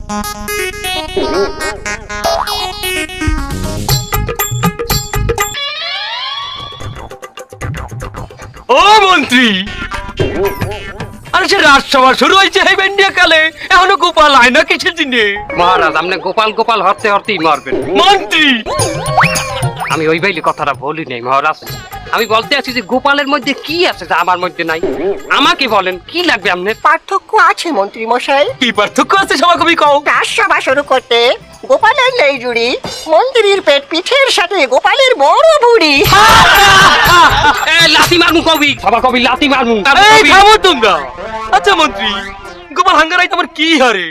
ও মন্ত্রী, আরে সে রাজসভা শুরু হয়েছে এই বেন্ডিয়া কালে, এখনো গোপাল আয় না কিসের দিনে? মহারাজ আপনি গোপাল গোপাল হরতে হরতেই মারবেন। মন্ত্রী, আমি ওই বাইলি কথাটা বলি নাই মহারাজ, আমি বলতে আছি যে গোপালের মধ্যে কি আছে যা আমার মধ্যে নাই। আমাকে বলেন কি লাগবে আপনার? পার্থক্য আছে মন্ত্রী মশাই। কি পার্থক্য আছে সভা কবি কও? রাজসভা শুরু করতে গোপালের নেই জুড়ি, মন্ত্রীর পেট পিঠের সাথে গোপালের বড় বুড়ি। লাথি মারমু কবি, সভা কবি লাথি মারমু। এই থামো তোমরা। আচ্ছা মন্ত্রী, গোপাল হাঙ্গারাই তোমার কি হারে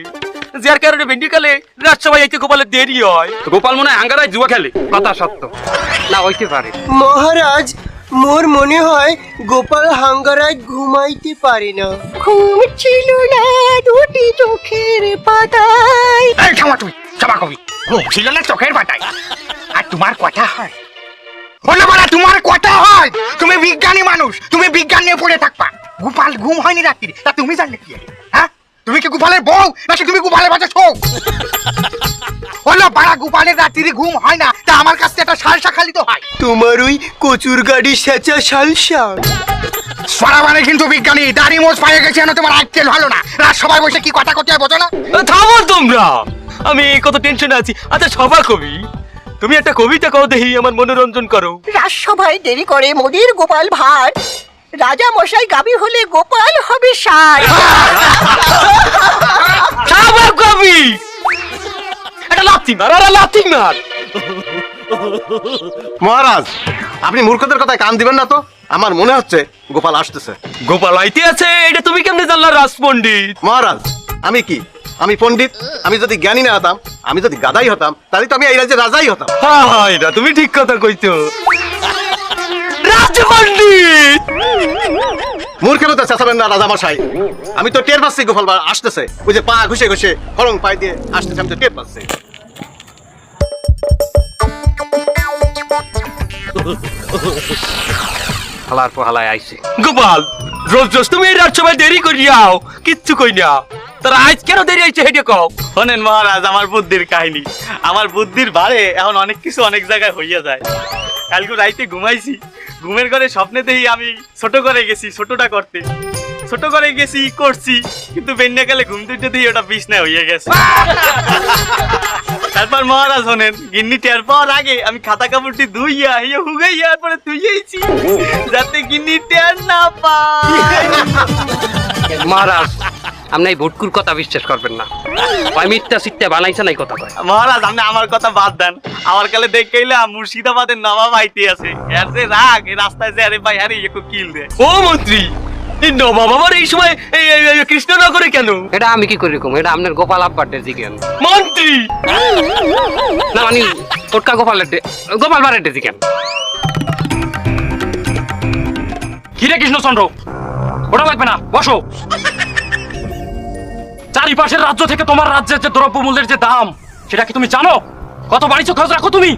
যার কারণে বেন্ডি কালে রাজসভায় আইতে গোপালের দেরি হয়? গোপাল মনে হয় আঙ্গারায় জুয়া খেলে। কথা সত্য না হইতে পারে মহারাজ, মোর মনে হয় গোপাল হাঙ্গারায় ঘুমাইতে পারে না। ঘুম ছিল না দুটি চোখের পাতায়। এই থামা তুমি, সভা কবি। ঘুম ছিল না চোখের পাতায়, আর তোমার কথা হয়? বলে বলা তোমার কথা হয়? তুমি বিজ্ঞানী মানুষ, তুমি বিজ্ঞান নিয়ে পড়ে থাকবা। গোপাল ঘুম হয়নি রাত্রি, তা তুমি জানলে কি? হ্যাঁ, তুমি কি গোপালের বউ নাকি তুমি গোপালের বাচ্চা ছো? বলো বাড়া, গোপালের রাত্রি ঘুম হয় না, তা আমার কাছে একটা সালসা খালি তো হয়। তোমার ওই কচুর গাড়ি সেচা সালসা। সরা মানে কিন্তু বিজ্ঞানী, দাড়ি মোজ পায়ে গেছে না, তোমার আক্কেল ভালো না। রাত সবাই বসে কি কথা করতে হয় বোঝো না? থামো তোমরা, আমি কত টেনশনে আছি। আচ্ছা সভা কবি, তুমি একটা কবিতা কও দেখি, আমার মনোরঞ্জন করো। রাজসভায় দেরি করে মোদির গোপাল ভাঁড়, রাজা মশাই গাবি হলে গোপাল হবে ষাঁড়। সভা কবি, এটা লাথি মার, আরে লাথি মার। মহারাজ, আপনি মূর্খদের কথায় কান দিবেন না তো। আমার মনে হচ্ছে গোপাল আসতেছে। গোপাল আইতে আছে, এটা তুমি কেমনে জানলা রাজপণ্ডিত? মহারাজ, আমি কি, আমি পণ্ডিত? আমি যদি জ্ঞানী না হতাম, আমি যদি গাদাই হতাম, তাহলে তো আমি এই রাজ্যের রাজাই হতাম। হ্যাঁ, এটা তুমি ঠিক কথা কইছো। রাজপণ্ডিত, মূর্খের মতো চেঁচাবেন না রাজামশাই। আমি তো টের পাচ্ছি গোপাল আসতেছে। ওই যে পা ঘুষে ঘুষে খড়ং পাই দিয়ে আসতেছে, আমি তো টের পাচ্ছি। হালার পোহালায় আইছে। গোপাল, রোজ রোজ তুমি এই রাজসভায় দেরি করিয়াও, কিচ্ছু কই না। তারা আজ কেন দেরি হয়েছে হেঁটে কও। শোনেন মহারাজ, আমার বুদ্ধির কাহিনী। আমার বুদ্ধির ভারে এখন অনেক কিছু অনেক জায়গায় হইয়া যায়। কালকে রাইতে ঘুমাইছি, ঘুমের ঘরে স্বপ্নে দেখি আমি ছোট করে গেছি, ছোটটা করতে ছোট করে গেছি করছি, কিন্তু বেন্যা গেলে ঘুম দুইটা দিয়ে ওটা বিছনায় হইয়া গেছে। তারপর মহারাজ শোনেন, গিন্নি টের পাওয়ার আগে আমি খাতা কাপড়টি ধুইয়া হইয়া হুগাইয়া পরে ধুইয়াইছি, যাতে গিন্নি টের না পায়। মহারাজ আপনি এই ভুটকুর কথা বিশ্বাস করবেন না, ওই মিথ্যা সিটটা বানাইছে নাই কথা কয়। মহারাজ আপনি আমার কথা বাদ দেন, আমার কালে দেখইলা মুর্শিদাবাদের নবাব আইতে আছে, এর যে রাগ, এই রাস্তায় যে আরে ভাই আরে একটু কিল দে। ও মন্ত্রী, এই নবাব আবার এই সময় এই কৃষ্ণনগরে কেন? এটা আমি কি করে কম, এটা আপনার গোপাল আব্বার জিজ্ঞেন। মন্ত্রী না মানে টোটকা গোপাল বারের জিজ্ঞেন। কিরে কৃষ্ণচন্দ্র, ওটা লাগবে না, বসো। চারিপাশের রাজ্য থেকে তোমার রাজ্যের যে দ্রব্যমূল্যের যে দাম, সেটা কি তুমি জানো? কত বাড়িছো খরচ রাখো তুমি?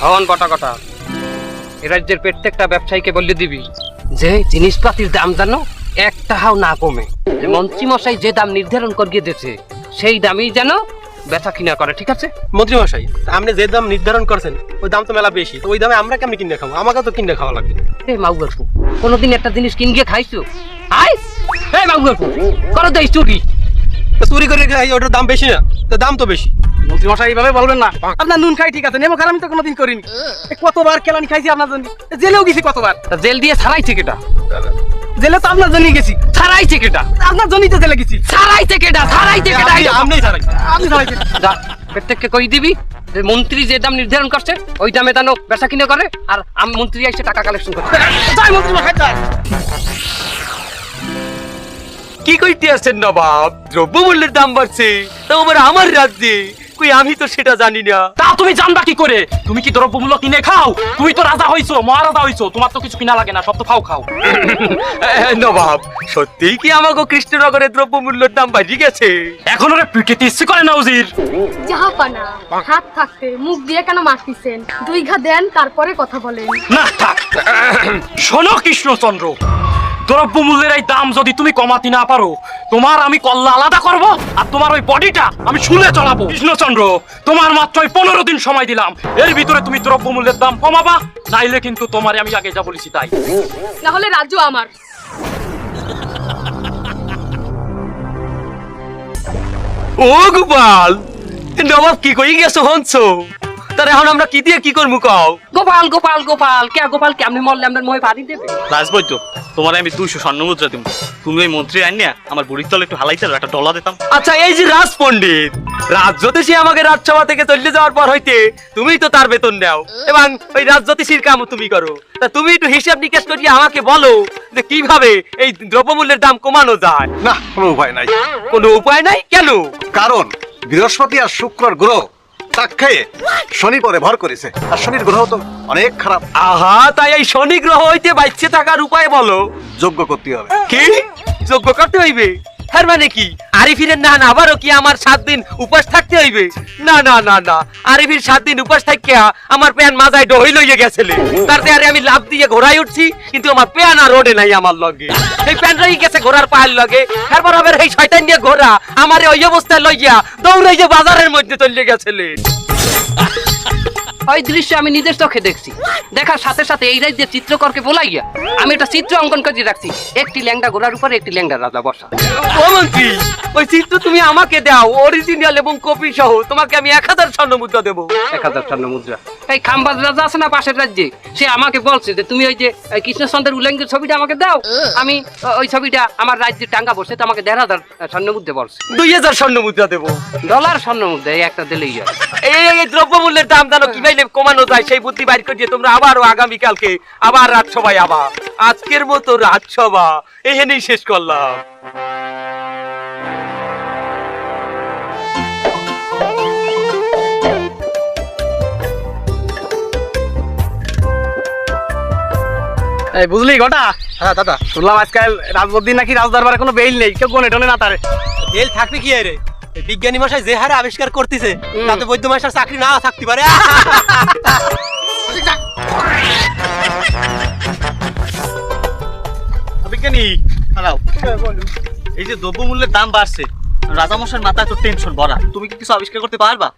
হন বটা কথা, এ রাজ্যের প্রত্যেকটা ব্যবসায়ীকে বলে দিবি যে জিনিসপাতির দাম জানো এক টাকাও না কমে। যে মন্ত্রী মশাই যে দাম নির্ধারণ করিয়ে দিয়েছে সেই দামই যেন বেচা কিনা করে, ঠিক আছে? মন্ত্রী মশাই, আপনি যে দাম নির্ধারণ করছেন ওই দাম তো মেলা বেশি, তো ওই দামে আমরা কেমনি কিনে খাবো? আমাকে তো কিনে খাওয়া লাগবে। এই মাউগরপু, কোনোদিন একটা জিনিস কিন গিয়ে খাইছো? আই এই মাউগরপু, করো দেই চুরি। তো চুরি করে খাই, ওটার দাম বেশি না? তো দাম তো বেশি। মন্ত্রী মশাই এইভাবে বলবেন না। আপনার নুন খাই ঠিক আছে, নেমো খারাপ আমি তো কোনোদিন করিনি। কতবার কেলানি খাইছি আপনার জন্য, জেলেও গেছি কতবার। তা জেল দিয়ে ছাড়াইছে কেটা? জেলে তো আপনার জন্যই গেছি। ছাড়াইছে কেটা? আপনার জন্যই তো জেলে গেছি। ছাড়াইছে কেটা? ছাড়াইছে কেটা? আপনি ছাড়াই, আপনি ছাড়াইছেন। যা প্রত্যেককে কই দিবি যে মন্ত্রী যে দাম নির্ধারণ করছে ওই দামে যেন বেচা কিনে করে, আর আমি মন্ত্রী এসে টাকা কালেকশন করছে। যাই মন্ত্রী মশাই, যাই। কি কইতে আসছেন নবাব? দ্রব্যমূল্যের দাম বাড়ছে, তা আবার আমার রাজ্যে। কই আমি তো সেটা জানি না। তা তুমি জানবা কি করে? তুমি কি দ্রব্যমূল্য কিনে খাও? তুমি তো রাজা হইছো, মহারাজা হইছো, তোমার তো কিছু কিনা লাগে না, সব তো খাও। নবাব, সত্যিই কি আমাকে কৃষ্ণনগরে দ্রব্যমূল্যের দাম বাড়ি গেছে? এখন ওরা পিকেতে ইচ্ছে করে না উজির। জাহাপানা, হাত থাকতে মুখ দিয়ে কেন মারতেছেন? 2 ঘা দেন, তারপরে কথা বলেন। না থাক। শোনো কৃষ্ণচন্দ্র, দ্রব্যমূল্যের এই দাম যদি তুমি কমাতে না পারো, তোমার আমি কল্লা আলাদা করব আর তোমার ওই বডিটা আমি শুলে চড়াবো। কৃষ্ণচন্দ্র, তোমার মাত্র 15 দিন সময় দিলাম, এর ভিতরে তুমি দ্রব্যমূল্যের দাম কমাবা, নাইলে কিন্তু তোমারে আমি আগে যা বলেছি তাই। না হলে রাজ্য আমার। ও গোপাল, নবাব কি কই গেছো হনছো? তার এখন আমরা কি দিয়ে কি করবো কও? গোপাল গোপাল গোপাল কে গোপাল কেমনে মরলে আমরা মহে বাড়ি দেবে? রাজবৈদ্য, তোমার আমি 200 স্বর্ণ মুদ্রা দিব, তুমি ওই মন্ত্রী আইনিয়া আমার বুড়ির তলে একটু হালাইতে একটা ডলা দিতাম। আচ্ছা, এই যে রাজ পণ্ডিত, রাজ্যতীষী আমাকে রাজসভা থেকে চলে যাওয়ার পর হইতে তুমি তো তার বেতন নাও এবং ওই রাজ্যতীষীর কামও তুমি করো, তা তুমি একটু হিসাব নিকাশ করিয়ে আমাকে বলো যে কিভাবে এই দ্রব্যমূল্যের দাম কমানো যায়। না, কোনো উপায় নাই। কোনো উপায় নাই? কেন? কারণ বৃহস্পতি আর শুক্রর গ্রহ তাক খেয়ে শনি পরে ভর করেছে, আর শনির গ্রহ তো অনেক খারাপ। আহা, তাই এই শনি গ্রহ হইতে বাঁচতে থাকার উপায় বলো। যোগ্য করতে হবে। কি যোগ্য করতে হইবে? হ্যাঁ মানে কি আরিফিরের না আবারও কি আমার 7 দিন উপাস থাকতে হইবে? না না না না, আরিফির 7 দিন উপাস থাকিয়া আমার প্যান মাজায় ডহই লইয়ে গেছিলে, তারতে আরে আমি লাভ দিয়ে ঘোড়ায় উঠছি, কিন্তু আমার প্যান আর রোডে নাই আমার লগে। এই প্যান রই গেছে ঘোড়ার পায়ের লগে, এরপর আবার এই শয়তান নিয়ে ঘোড়া আমারে ওই অবস্থায় লইয়া দৌড়াইয়ে বাজারের মধ্যে চলে গেছিলে। ওই দৃশ্য আমি নিজের চোখে দেখছি, দেখার সাথে সাথে এই রাজ্যের চিত্রকরকে বলাইয়া আমি একটা চিত্র অঙ্কন করে রাখছি, একটি ল্যাংড়া ঘোড়ার উপরে একটি ল্যাংড়া রাজা বসা। ও মন্ত্রী, ওই চিত্র তুমি আমাকে দাও, অরিজিনাল এবং কপি সহ, তোমাকে আমি 1000 স্বর্ণ মুদ্রা দেবো। 1000 স্বর্ণ মুদ্রা? এই খাম্বাজ রাজা আছে না পাশের রাজ্যে, সে আমাকে বলছে যে তুমি ওই যে কৃষ্ণচন্দ্রের উল্লেঙ্গের ছবিটা আমাকে দাও, আমি ওই ছবিটা আমার রাজ্যে টাঙ্গা বসে তো আমাকে 1500 স্বর্ণ মুদ্রা বলছে। 2000 স্বর্ণ মুদ্রা দেবো। ডলার স্বর্ণ মুদ্রা এই একটা দিলেই হয়। এই দ্রব্যমূল্যের দাম জানো কিভাবে কমানো যায় সেই বুদ্ধি বাইর করে দিয়ে তোমরা আবারও আগামীকালকে আবার রাজসভায় আবার। আজকের মতো রাজসভা এখানেই শেষ করলাম। এই বুঝলি গোটা? হ্যাঁ দাদা, শুনলাম আজকাল রাজবদ্দিন নাকি রাজদরবারে কোনো বেইল নেই, কেউ গনে টনে না তারে। বেল থাকবে কি রে? বিজ্ঞানী মশাই যে হারে আবিষ্কার করতেছে তাতে বৈদ্য মশাইয়ের চাকরি না থাকতে পারে। বিজ্ঞানী, দাঁড়াও। এই যে দ্রব্যমূল্যের দাম বাড়ছে, রাজামশাইয়ের মাথায় তো টেনশন ভরা, তুমি কি কিছু আবিষ্কার করতে পারবা?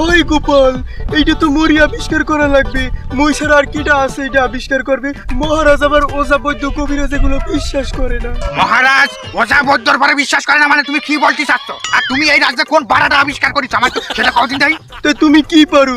ওই গোপাল, এইটা তো মরি আবিষ্কার করা লাগবে, মই ছাড়া আর কিটা আছে এটা আবিষ্কার করবে? মহারাজ আবার ওঝা বৈদ্য কবিরাজ এগুলো বিশ্বাস করে না। মহারাজ ওঝা বৈদ্যর পরে বিশ্বাস করে না মানে তুমি কি বলতে চাচ্ছ? আর তুমি এই রাজ্যে কোন বাড়াটা আবিষ্কার করেছো আমার তো সেটা কতদিন যাই? তো তুমি কি পারো?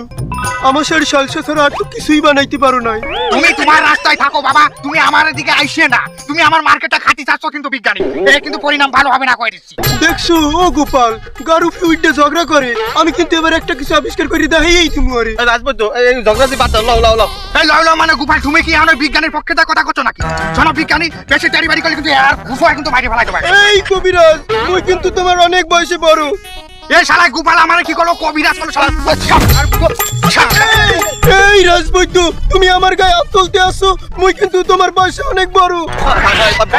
আমার সাথে সালসা ছাড়া আর তো কিছুই বানাইতে পারো নাই। তুমি তোমার রাস্তায় থাকো বাবা, তুমি আমার দিকে আইসে না, তুমি আমার মার্কেটটা খাতি চাচ্ছ কিন্তু বিজ্ঞানী, এর কিন্তু পরিণাম ভালো হবে না কয়ে দিচ্ছি। দেখছো ও গোপাল, গারুফি উইটে ঝগড়া করে, আমি কিন্তু এবার একটা কিছু আবিষ্কার করে দেখাই তুমি আরে। রাজবৈদ্য, এই ঝগড়া দিয়ে বাদ দাও, লাও লাও লাও। এই লও লও মানে গোপাল, তুমি কি আমার বিজ্ঞানের পক্ষে তা কথা করছো নাকি? শোনো বিজ্ঞানী, বেশি তাড়াতাড়ি করলে কিন্তু আর গুফায় কিন্তু বাইরে ফেলাই দেবে। এই কবিরাজ, মই কিন্তু তোমার অনেক বয়সে বড়। এই শালা গোপাল আমার কি করলো? কবিরাজ করলো শালা। এই রাজবৈদ্য, তুমি আমার গায়ে হাত তুলতে আসছো, মই কিন্তু তোমার বয়সে অনেক বড়।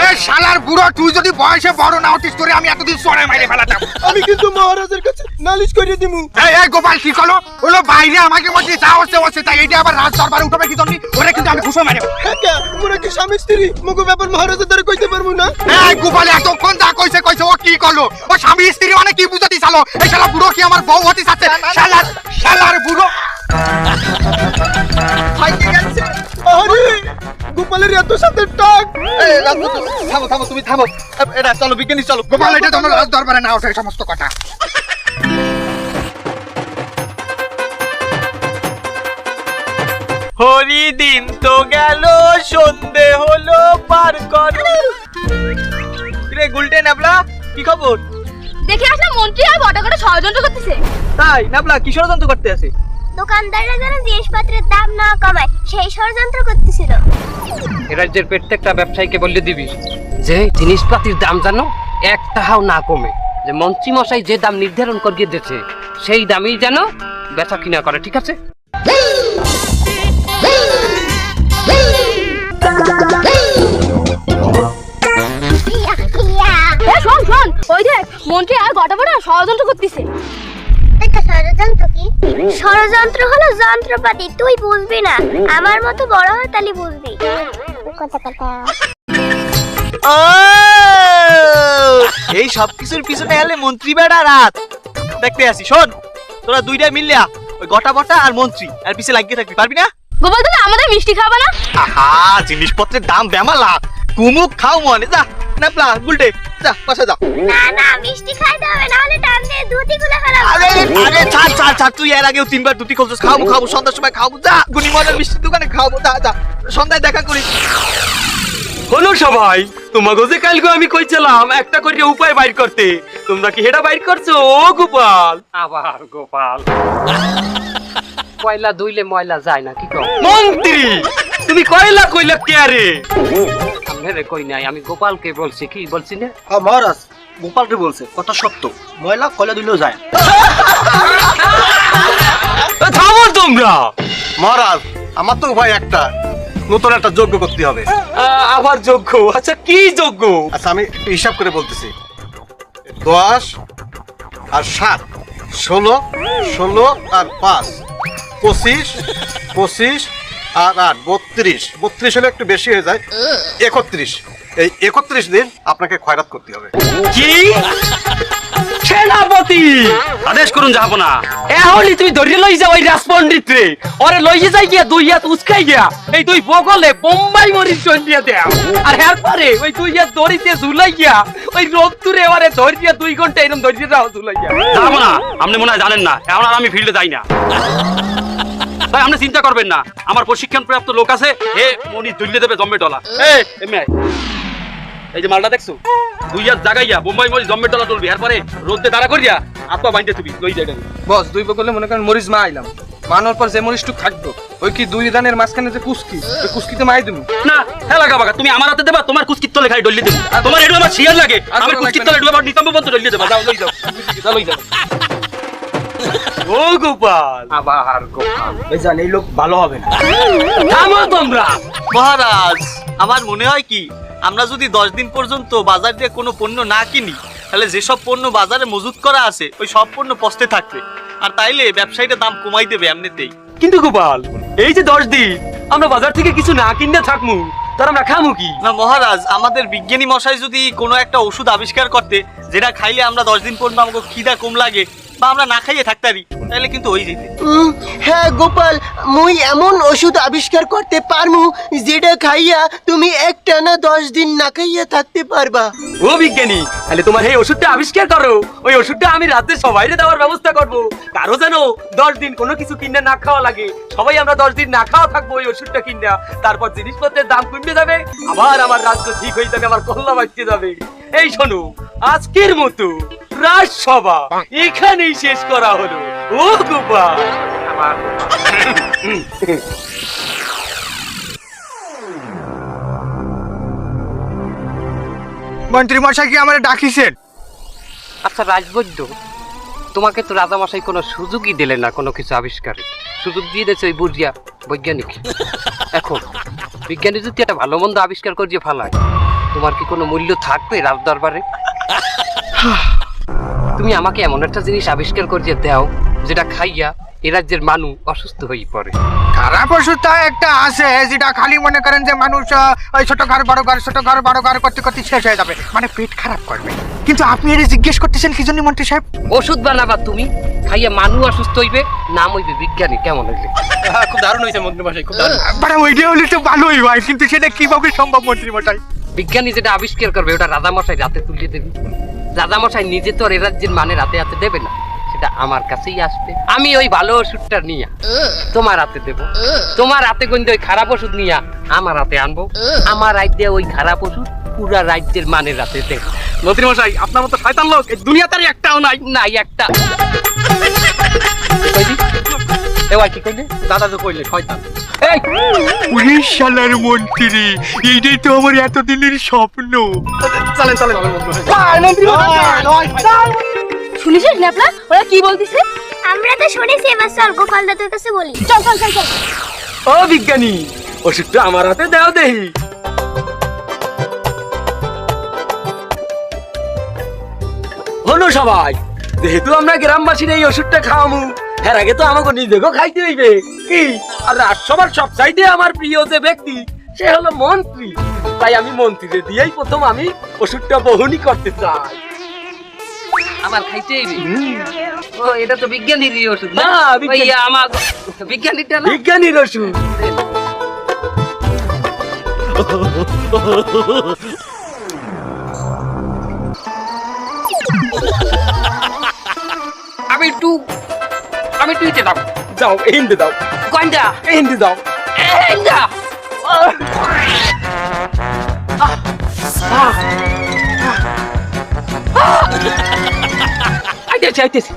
এই শালার বুড়ো, তুই যদি বয়সে বড় না হতিস তোরে আমি এতদিন সরে মাইরে ফেলাতাম। আমি কিন্তু মহারাজের কাছে নালিশ করে দিমু। এই গোপাল কি করলো? হলো বাইরে আমাকে বলছে যা হচ্ছে হচ্ছে, তাই এটা আবার রাজ দরবারে উঠবে কি জন্য? ওরে কিন্তু আমি ঘুষো মারি। হ্যাঁ, মোরা কি স্বামী স্ত্রী? মুগো ব্যাপার মহারাজের দ্বারা কইতে পারবো না। এই গোপাল এতক্ষণ যা কইছে কইছে, ও কি করলো? ও স্বামী স্ত্রী মানে কি বুঝাতে চালো? এই শালা বুড়ো কি আমার বউ হতে চাচ্ছে? শালার শালার বুড়ো। আরে গোপালের এত সাথে টাক। এই রাজবৈদ্য, থামো থামো, তুমি থামো। এটা চলো বিজ্ঞানী, চলো। গোপাল এটা তোমার রাজ দরবারে না ওঠে সমস্ত কথা। হরি দিন তো গেল, সন্ধে হলো, পার করো। রে গুলটে নাবলা, কি খবর? দেখে আসলাম মন্ত্রী আর বড় করে ষড়যন্ত্র করতেছে। তাই নাবলা কি ষড়যন্ত্র করতে আছে? দোকানদাররা যেন জিনিসপত্রের দাম না কমায় সেই ষড়যন্ত্র করতেছিল। এই রাজ্যের প্রত্যেকটা ব্যবসায়ীকে বলে দিবি যে জিনিসপাতির দাম জানো এক টাকাও না কমে, যে মন্ত্রী মশাই যে দাম নির্ধারণ করিয়ে দিয়েছে সেই দামই যেন বেচা কিনা করে, ঠিক আছে? শোন শোন, ওই দেখ মন্ত্রী আর বড় বড় ষড়যন্ত্র করতেছে। এটা ষড়যন্ত্র কি? ষড়যন্ত্র হলো যন্ত্রপাতি, তুই বুঝবি না, আমার মতো বড় হয় তাহলে বুঝবি। কথা কথা। এই সব কিছুর পিছনে এলে মন্ত্রী বেড়া রাত দেখতে আসি। শোন, তোরা দুইটা মিললিয়া ওই গটা বটা আর মন্ত্রী আর পিছে লাগিয়ে থাকবি, পারবি না? গোপাল দাদা আমাদের মিষ্টি খাবে না? আহা, জিনিসপত্রের দাম বেমালা, কুমুক খাও মনে। যা নাপলা গুলটে, যা বাসা যা। না না মিষ্টি খাইতে হবে না হলে টান দিয়ে দুটি গুলো ফেলাবো। আরে আরে ছাড় ছাড় ছাড়, তুই এর আগেও 3 বার দুটি খুলছিস। খাবো খাবো, সন্ধ্যার সময় খাবো। যা গুনিমনের মিষ্টির দোকানে খাবো, যা যা, সন্ধ্যায় দেখা করিস। হলো সবাই, তোমাকে যে কালকে আমি কইছিলাম একটা করে উপায় বাইর করতে, তোমরা কি হেডা বাইর করছো? ও গোপাল, আবার গোপাল। কয়লা দুইলে ময়লা যায় না, কি কও? মন্ত্রী তুমি কয়লা কইলা কে রে? আপনারে কই নাই, আমি গোপালকে বলছি। কি বলছি না? মহারাজ গোপালকে বলছে কথা সত্য, ময়লা কয়লা দিলেও যায়। থামো তোমরা। মহারাজ আমার তো উপায় একটা, নতুন একটা যজ্ঞ করতে হবে। আবার যোগ্য? আচ্ছা কি যোগ্য? আচ্ছা আমি একটু হিসাব করে বলতেছি। 10 আর 7 16, 16 আর 5 25, 25 আর 8 32, 32 হলে একটু বেশি হয়ে যায়, 31। এই 31 দিন আপনাকে খয়রাত করতে হবে। কি সেনাপতি আদেশ করুন যাবো না। এখনই তুমি ধরে লই যাও ওই রাজপণ্ডিত রে, ওরে লই যাই গিয়া দুই হাত উস্কাই গিয়া এই দুই বগলে বোম্বাই মরিচ চলিয়ে দেও, আর এরপরে ওই দুই হাত দড়িতে ঝুলাই গিয়া ওই রোদ্দুরে ওরে ধরিয়া 2 ঘন্টা এরকম ধরিয়ে দাও ঝুলাই গিয়া। যাবো না, আপনি মনে হয় জানেন না, এখন আর আমি ফিল্ডে যাই না। ভাই আপনি চিন্তা করবেন না, আমার প্রশিক্ষণ প্রাপ্ত লোক আছে, এ মনি তুলে দেবে জম্মে ডলা। এই যে মালটা দেখছো, 2 হাত জাগাইয়া বোম্বাই মরিচ জম্মে ডলা তুলবি, এরপরে রোদে দাঁড়া করিয়া আপা বাইন্দে তুমি লই যাই। বস 2 বগলে মনে করেন মরিচ মা আইলাম, মানোর পর যে মরিচটুক থাকবো ওই কি 2 দানের মাঝখানে যে কুস্কি, ওই কুস্কিতে মাই দিমু না হেলা গাবাগা, তুমি আমার হাতে দেবা, তোমার কুস্কির তলে খাই ডলি দেব। তোমার এডু আমার শিয়াল লাগে, আমার কুস্কির তলে এডু আমার নিতম্ব বন্ধ ডলি দেবা। যাও লই যাও, যাও লই যাও। ও গোপাল, আবার গোপাল। এই জান এই লোক ভালো হবে না। থামো তোমরা। মহারাজ আমার মনে হয় কি, আমরা যদি 10 দিন পর্যন্ত বাজার দিয়ে কোনো পণ্য না কিনি, তাহলে যেসব পণ্য বাজারে মজুত করা আছে ওই সব পণ্য পস্তে থাকবে, আর তাইলে ব্যবসায়ীরা দাম কমাই দেবে এমনিতেই। কিন্তু গোপাল, এই যে 10 দিন আমরা বাজার থেকে কিছু না কিনে থাকমু, তার আমরা খামু কি? না মহারাজ, আমাদের বিজ্ঞানী মশাই যদি কোনো একটা ওষুধ আবিষ্কার করতে, যেটা খাইলে আমরা 10 দিন পর্যন্ত আমাকে খিদা কম লাগে বা আমরা না খাইয়ে থাকতে পারি, তাহলে কিন্তু ওই যেতে। হ্যাঁ গোপাল, মুই এমন ওষুধ আবিষ্কার করতে পারমু যেটা খাইয়া তুমি একটানা 10 দিন না খাইয়া থাকতে পারবা। ও বিজ্ঞানী, তাহলে তোমার এই ওষুধটা আবিষ্কার করো, ওই ওষুধটা আমি রাতে সবাইরে দেওয়ার ব্যবস্থা করব। কারো যেন 10 দিন কোনো কিছু কিনে না খাওয়া লাগে, সবাই আমরা 10 দিন না খাওয়া থাকবো ওই ওষুধটা কিনা, তারপর জিনিসপত্রের দাম কমে যাবে, আবার আমার রাজ্য ঠিক হয়ে যাবে, আমার কল্লা বাঁচতে যাবে। এই শোনো, আজকের মতো রাজসভা এখানেই শেষ করা হলো। ও গোপাল, মন্ত্রী মশাই কি আমার ডাকিছেন? আচ্ছা রাজবৈদ্য, তোমাকে তো রাজামশাই কোনো সুযোগই দিলেন না কোনো কিছু আবিষ্কারে, সুযোগ দিয়ে দিয়েছে ওই বুঝিয়া বৈজ্ঞানিক। এখন বিজ্ঞানী যদি একটা ভালো মন্দ আবিষ্কার করিয়ে ফেলায়, তোমার কি কোনো মূল্য থাকবে রাজ দরবারে? তুমি আমাকে এমন একটা জিনিস আবিষ্কার করিয়ে দাও যেটা খাইয়া এ রাজ্যের মানুষ অসুস্থ হয়ে পড়ে। খারাপ ওষুধটা একটা আছে যেটা খালি মনে করেন যে মানুষ ওই ছোট ঘর বড় ঘর ছোট ঘর বড় ঘর করতে করতে শেষ হয়ে যাবে, মানে পেট খারাপ করবে। কিন্তু আপনি এটা জিজ্ঞেস করতেছেন কি জন্য মন্ত্রী সাহেব? ওষুধ বানাবা তুমি, খাইয়া মানুষ অসুস্থ হইবে, নাম হইবে বিজ্ঞানী। কেমন হইলে? খুব দারুণ হয়েছে মন্ত্রী মশাই, খুব দারুণ। মানে ওইটা হলে তো ভালোই হয়, কিন্তু সেটা কিভাবে সম্ভব মন্ত্রী মশাই? বিজ্ঞানী যেটা আবিষ্কার করবে ওটা রাজামশাই রাতে তুলে দেবে। রাজামশাই নিজে তো আর এ রাজ্যের মানে রাতে হাতে দেবে না, সেটা আমার কাছেই আসবে। আমি ওই ভালো ওষুধটা নিয়ে তোমার হাতে দেব, তোমার হাতে গন্ধে ওই খারাপ ওষুধ নিয়ে আমার হাতে আনবো, আমার রাজ্যে ওই খারাপ ওষুধ পুরা রাজ্যের মানে রাতে দেব। মন্ত্রী মশাই আপনার মতো শয়তান লোক এই দুনিয়াতে আর একটাও নাই। নাই একটা। কইলি? এবার কি কইলে? দাদা তো কইলে শয়তান। এই পুলিশ শালার মন্ত্রী, এইটাই তো আমার এতদিনের স্বপ্ন। চলেন চলেন মন্ত্রী শুনিস ন্যাপলা ওরা কি বলতিছে? আমরা তো শুনেছি, এবার চল গোপাল দাদুর কাছে বলি। চল চল চল চল। ও বিজ্ঞানী, ওষুধটা আমার হাতে দাও দেহি। হলো সবাই, যেহেতু আমরা গ্রামবাসীর এই ওষুধটা খাওয়ামু, এর আগে তো আমাকে নিজেকেও খাইতে হইবে কি। আর রাজসভার সবচাইতে আমার প্রিয় যে ব্যক্তি সে হলো মন্ত্রী, তাই আমি মন্ত্রীদের দিয়েই প্রথম আমি ওষুধটা বহনই করতে চাই। আমার খাইতে হইবে। ও এটা তো বিজ্ঞানীরই ওষুধ না, ওই বিজ্ঞানী- আমার বিজ্ঞানীটা না বিজ্ঞানীর ওষুধ। আমি একটু ইতে দাও যাও এই হিন্দে দাও, কয়টা এই হিন্দে দাও। এইটা আইতেছি আইতেছি।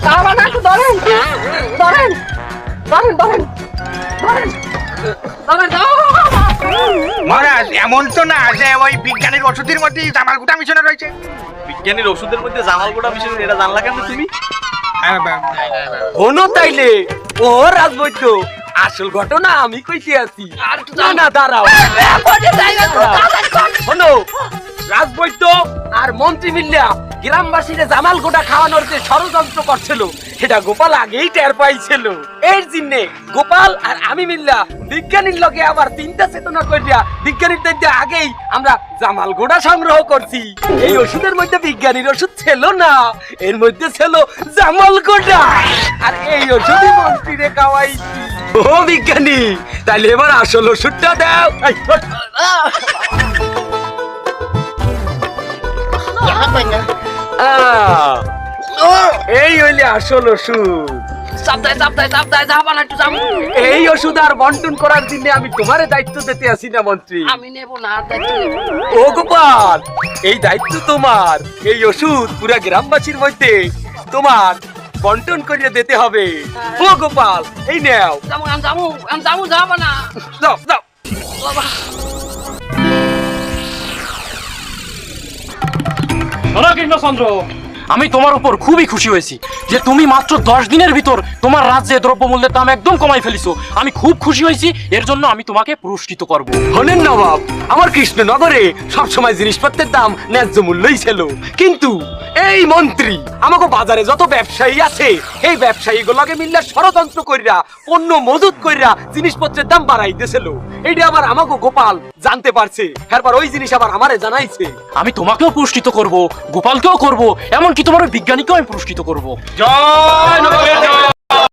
তারা না একটু ধরেন ধরেন ধরেন ধরেন ধরেন ধরেন দাও মহারাজ এমন তো না যে ওই বিজ্ঞানীর ওষুধের মধ্যে জামাল গোটা মিশনে রয়েছে। বিজ্ঞানীর ওষুধের মধ্যে জামাল গোটা মিশন, এটা জানলা কেন তুমি? হনো তাইলে ও রাজবৈদ্য, আসল ঘটনা আমি কইতে আছি। আর একটু না না দাঁড়াও, দাও শোনো, রাজবৈদ্য আর মন্ত্রী মিল্লা গ্রামবাসীরা জামাল গোটা খাওয়ানোর যে ষড়যন্ত্র করছিল সেটা গোপাল আগেই টের পাইছিল। এর জন্য গোপাল আর আমি মিল্লা বিজ্ঞানীর লগে আবার চিন্তা চেতনা করিয়া বিজ্ঞানীর থেকে আগেই আমরা জামাল গোটা সংগ্রহ করছি। এই ওষুধের মধ্যে বিজ্ঞানীর ওষুধ ছিল না, এর মধ্যে ছিল জামাল গোটা, আর এই ওষুধই মন্ত্রীরে খাওয়াইছি। ও বিজ্ঞানী, তাইলে এবার আসল ওষুধটা দাও। এই, এই হইলে আসল ওষুধ। সাবধানে সাবধানে সাবধানে যাবা না একটু যাবো এই ওষুধ আর বন্টন করার জন্য আমি তোমারে দায়িত্ব দিতে আসি না মন্ত্রী। আমি নেব না আর দায়িত্ব নেব না। ও গোপাল, এই দায়িত্ব তোমার। এই ওষুধ পুরা গ্রামবাসীর মধ্যে তোমার বন্টন করিয়ে দিতে হবে। ও গোপাল, এই নাও, যাবো আমি যাবো যাবা না দাও দাও। বাবা কৃষ্ণচন্দ্র, আমি তোমার উপর খুবই খুশি হয়েছি যে তুমি মাত্র 10 দিনের ভিতর তোমার রাজ্যে দ্রব্যমূল্যের দাম একদম কমাই ফেলিছো। আমি খুব খুশি হয়েছি, এর জন্য আমি তোমাকে পুরস্কৃত করব। হলেন নবাব, আমার কৃষ্ণনগরে সবসময় জিনিসপত্রের দাম ন্যায্য মূল্যই ছিল, কিন্তু এই মন্ত্রী আমাকে বাজারে যত ব্যবসায়ী আছে এই ব্যবসায়ী গুলোকে মিললে ষড়যন্ত্র কইরা পণ্য মজুত কইরা জিনিসপত্রের দাম বাড়াইতেছিল। এইটা আবার আমাকে গোপাল জানতে পারছে, এরপর ওই জিনিস আবার আমারে জানাইছে। আমি তোমাকেও পুরস্কৃত করব, গোপালকেও করব, এমনকি তোমার ওই বিজ্ঞানীকেও আমি পুরস্কৃত করব। জয় নবাবের জয়।